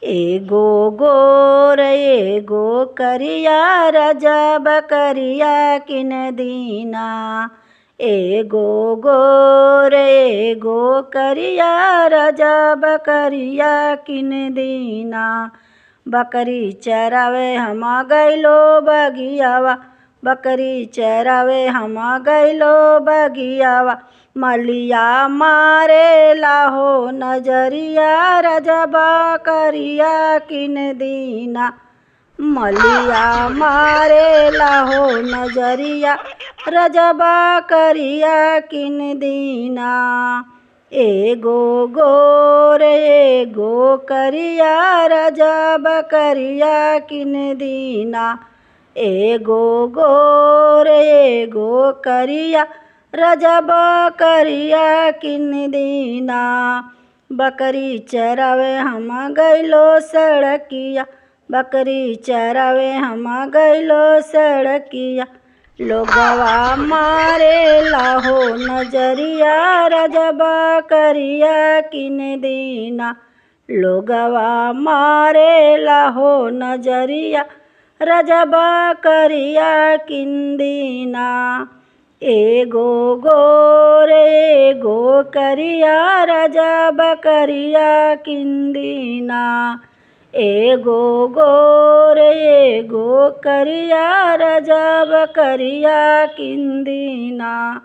एगो गोर एगो करिया राजा बकरिया किन दीना। एगो गोर एगो करिया राजा बकरिया किन दीना। बकरी चरावे हम गइलो बगियावा, बकरी चरावे हम गइलो बगियावा। मलिया मारे लाहो नजरिया राजा बकरिया किन दीना। मलिया मारे लाहो नजरिया राजा बकरिया किन दीना। एगो गोर एगो करिया राजा बकरिया किन दीना। एगो गोर एगो करिया राजा बकरिया किन दीना। बकरी चरावे हम गइलो सड़किया, बकरी चरावे हम गइलो सड़किया। लोगवा मारे लाहो नजरिया राजा बकरिया किन दीना। लोगवा मारे लाहो नजरिया राजा बकरिया किन दीना। एगो गोर एगो करिया राजा बकरिया किन दीना। एगो गोर एगो करिया राजा बकरिया किन दीना।